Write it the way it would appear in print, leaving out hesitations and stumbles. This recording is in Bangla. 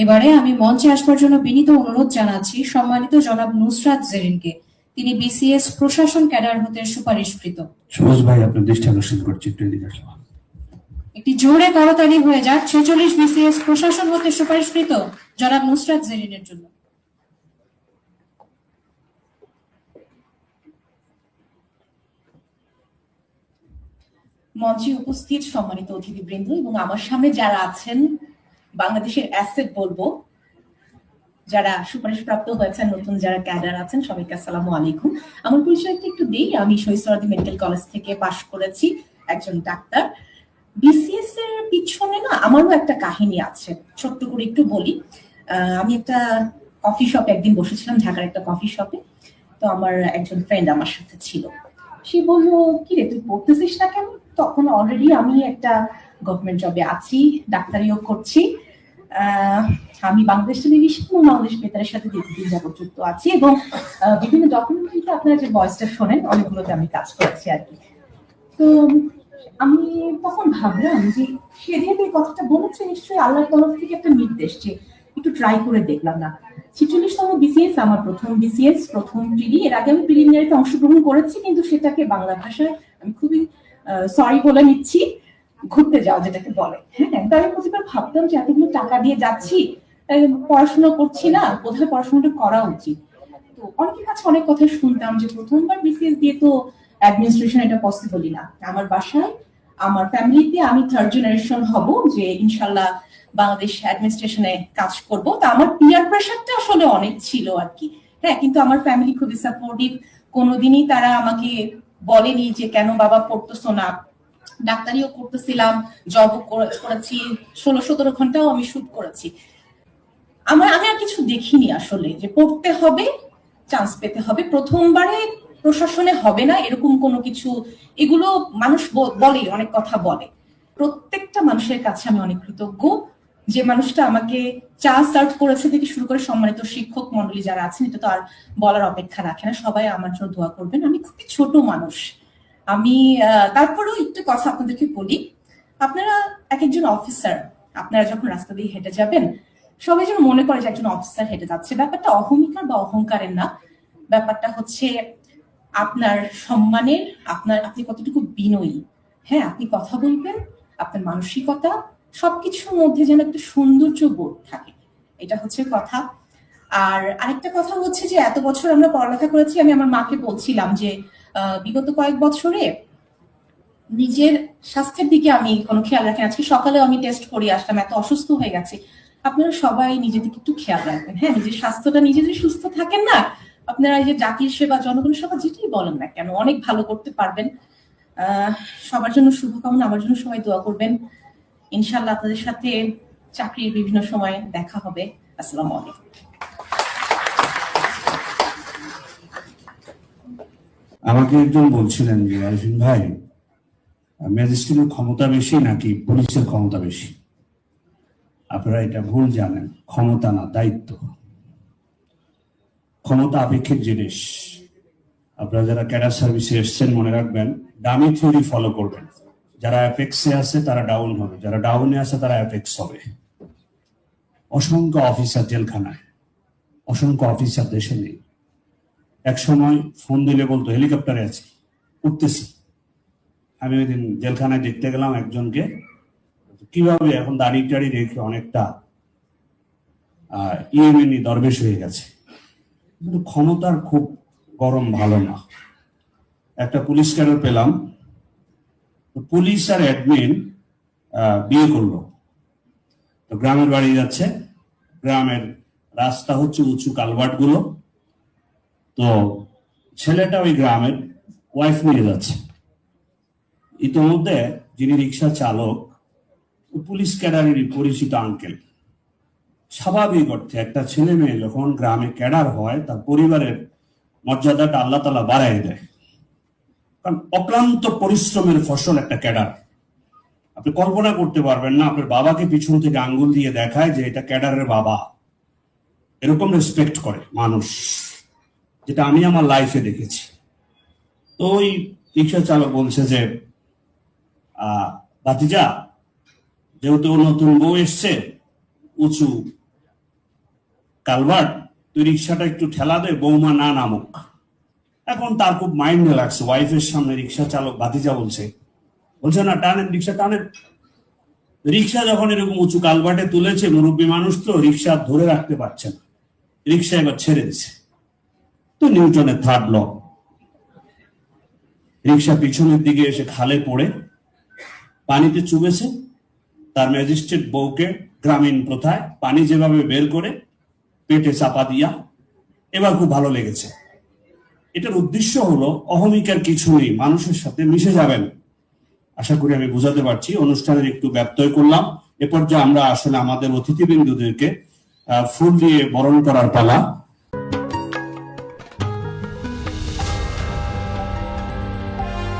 এবারে আমি মঞ্চে আসবার জন্য বিনীত অনুরোধ জানাচ্ছি সম্মানিত জনাব নুসরাত জেরিনকে। তিনি বিসিএস প্রশাসন ক্যাডার হতে সুপারিশকৃত। সুভাষ ভাই, আপনার দৃষ্টি আকর্ষণ করছি, একটু এদিকে আসুন। একটি জোরে করতালি হয়ে যাক 46 বিসিএস প্রশাসন হতে সুপারিশকৃত জনাব নুসরাত জেরিনের জন্য। মঞ্চে উপস্থিত সম্মানিত অতিথিবৃন্দ এবং আমার সামনে যারা আছেন, বাংলাদেশের অ্যাসেট বলবো, যারা সুপারিশপ্রাপ্ত হয়েছেন, নতুন যারা ক্যাডার আছেন, সবাইকে আসসালামু আলাইকুম। আমার পরিচয়টা একটু দিই। আমি শহীদ সোহরাওয়ার্দী মেডিকেল কলেজ থেকে পাশ করেছি, একজন ডাক্তার। বিসিএস এর পিছনে না আমারও একটা কাহিনী আছে, ছোট্ট করে একটু বলি। আমি একটা কফি শপে একদিন বসেছিলাম, ঢাকার একটা কফি শপে। তো আমার একজন ফ্রেন্ড আমার সাথে ছিল। সে বললো, কি রে তুই পড়তেছিস না কেন? তখন অলরেডি আমি একটা গভর্নমেন্ট জবে আছি, ডাক্তারিও করছি। আমি বাংলাদেশ টেলিভিশন এবং বাংলাদেশ বেতারের সাথে দীর্ঘদিন যাবত যুক্ত আছি এবং বিভিন্ন ডকুমেন্টারিতে আপনারা যে ভয়েসটা শোনেন অনেকগুলোতে আমি কাজ করেছি আর কি। তো আমি তখন ভাবলাম যে সে যেহেতু এই কথাটা বলেছে, নিশ্চয়ই আল্লাহর তরফ থেকে একটা নির্দেশ, যে একটু ট্রাই করে দেখলাম না। 46তম বিসিএস আমার প্রথম বিসিএস, প্রথম প্রিলি। এর আগে আমি প্রিলিমিনারিতে অংশগ্রহণ করেছি, কিন্তু সেটাকে বাংলা ভাষায় আমি খুবই সরি বলে নিচ্ছি, ঘুরতে যাওয়া যেটাকে বলে। হ্যাঁ, তো আমি প্রতিবার ভাবতাম যে এতগুলো টাকা দিয়ে যাচ্ছি, পড়াশোনা করছি না, বোধহয় পড়াশোনাটা করা উচিত। তো অনেকের কাছে অনেক কথা শুনতাম যে প্রথমবার বিসিএস দিয়ে তো অ্যাডমিনিস্ট্রেশন এটা পসিবলই না। আমার বাসায়, আমার ফ্যামিলিতে আমি থার্ড জেনারেশন হব যে ইনশাল্লাহ বাংলাদেশ অ্যাডমিনিস্ট্রেশনে কাজ করব। তা আমার পিয়ার প্রেশারটা আসলে অনেক ছিল আর কি। হ্যাঁ, কিন্তু আমার ফ্যামিলি খুবই সাপোর্টিভ। কোনোদিনই তারা আমাকে বলেনি যে কেন বাবা পড়তেছো না। ডাক্তারিও করতেছিলাম, জবও করেছি, 16-17 ঘন্টাও আমি শুট করেছি। আমি আর কিছু দেখিনি আসলে যে পড়তে হবে, চান্স পেতে হবে, প্রথমবারে প্রশাসনে হবে না এরকম কোনো কিছু। এগুলো মানুষ বলে, অনেক কথা বলে। প্রত্যেকটা মানুষের কাছে আমি অনেক কৃতজ্ঞ যে মানুষটা আমাকে চান্স সার্ভ করেছে থেকে শুরু করে সম্মানিত শিক্ষক মন্ডলী যারা আছেন, এটা তো আর বলার অপেক্ষা রাখে না। সবাই আমার জন্য দোয়া করবেন। আমি খুবই ছোট মানুষ। আমি তারপরেও একটু কথা আপনাদেরকে বলি। আপনারা এক একজন অফিসার, আপনারা যখন রাস্তা দিয়ে হেঁটে যাবেন, সবাই যেন মনে করে যে একজন অফিসার হেঁটে যাচ্ছে। ব্যাপারটা অহমিকার বা অহংকারের না, ব্যাপারটা হচ্ছে আপনার সম্মানের, আপনি কতটুকু বিনয়ী। হ্যাঁ, আপনি কথা বলবেন, আপনার মানসিকতা, সবকিছুর মধ্যে যেন একটা সৌন্দর্য বোধ থাকে, এটা হচ্ছে কথা। আর আরেকটা কথা হচ্ছে যে এত বছর আমরা পড়ালেখা করেছি। আমি আমার মাকে বলছিলাম যে বিগত কয়েক বছরে নিজের স্বাস্থ্যের দিকে আমি কোনো খেয়াল রাখি না। আজকে সকালেও আমি টেস্ট করে আসলাম, এত অসুস্থ হয়ে গেছি। আপনারা সবাই নিজেদেরকে একটু খেয়াল রাখবেন। হ্যাঁ, নিজের স্বাস্থ্যটা নিজে যদি সুস্থ থাকেন না, আপনারা এই যে জাতির সেবা, জনগণের সেবা যেটাই বলেন না কেন, অনেক ভালো করতে পারবেন। সবার জন্য শুভকামনা, আমার জন্য সবাই দোয়া করবেন। ইনশাল্লাহ আপনাদের সাথে চাকরির বিভিন্ন সময় দেখা হবে। আসসালামু আলাইকুম। আমাকে একজন বলছিলেন যে আরিফিন ভাই, ম্যাজিস্ট্রেটের ক্ষমতা বেশি নাকি পুলিশের ক্ষমতা বেশি? আপনারা এটা ভুল জানেন। ক্ষমতা না, দায়িত্ব। ক্ষমতা আপেক্ষিক জিনিস। আপনারা যারা ক্যাডার সার্ভিসে এসছেন মনে রাখবেন, ডামি থিওরি ফলো করবেন। যারা অ্যাপেক্সে আছে তারা ডাউন হবে, যারা ডাউনে আছে তারা অ্যাপেক্স হবে। অসংখ্য অফিসার জেলখানায়, অসংখ্য অফিসার দেশে নেই। এক সময় ফোন দিলে বলতো হেলিকপ্টারে আছি, উঠতেছি। আমি ওই দিন জেলখানায় দেখতে গেলাম একজনকে, কিভাবে এখন দাড়ি টাড়ি রেখে অনেকটা ইয়েমেনি দরবেশ হয়ে গেছে। কিন্তু ক্ষমতার খুব গরম ভালো না। একটা পুলিশ ক্যাডার পেলাম, পুলিশ আর অ্যাডমিন বিয়ে করলো। তো গ্রামের বাড়ি যাচ্ছে, গ্রামের রাস্তা হচ্ছে উঁচু কালভার্ট গুলো। তো ছেলেটা ওই গ্রামের ওয়াইফ নিয়ে যাচ্ছে। ইতোমধ্যে যিনি রিক্সা চালক, পুলিশ ক্যাডারেরই পরিচিত আঙ্কেল। স্বাভাবিক অর্থে একটা ছেলে মেয়ে যখন গ্রামে ক্যাডার হয়, তার পরিবারের মর্যাদাটা আল্লাহ তাআলা বাড়ায় দেয়। কারণ অক্লান্ত পরিশ্রমের ফসল একটা ক্যাডার। আপনি কল্পনা করতে পারবেন না, আপনার বাবাকে পিছন থেকে আঙ্গুল দিয়ে দেখায় যে এটা ক্যাডারের বাবা। এরকম রেসপেক্ট করে মানুষ, যেটা আমি আমার লাইফে দেখেছি। তো ওই রিক্সা চালক বলছে যে ভাতিজা, যেহেতু নতুন বউ এসছে, উঁচু কালভার্ট, তুই রিক্সাটা একটু ঠেলা দে, বৌমা না নামুক। এখন তার খুব মাইন্ডে লাগছে, ওয়াইফের সামনে রিক্সা চালক ভাতিজা বলছে না টানেন রিক্সা টানেন। রিক্সা যখন এরকম উঁচু কালভার্টে তুলেছে, মুরব্বী মানুষ তো রিক্সা ধরে রাখতে পারছে না, রিক্সা এবার ছেড়ে দিছে। তো নিউটনের থার্ড ল, রিক্সা পিছনের দিকে এসে খালে পড়ে পানিতে চুবেছে। তার ম্যাজিস্ট্রেট বউকে গ্রামীণ প্রথায় পানি যেভাবে বের করে পেটে চাপা দিয়া, এবার খুব ভালো লেগেছে। এটার উদ্দেশ্য হলো অহমিকার কিছু নেই, মানুষের সাথে মিশে যাবেন। আশা করি আমি বুঝাতে পারছি। অনুষ্ঠানের একটু ব্যত্যয় করলাম। এ পর্যায়ে আমরা আসলে আমাদের অতিথিবৃন্দদেরকে ফুল দিয়ে বরণ করার পালা।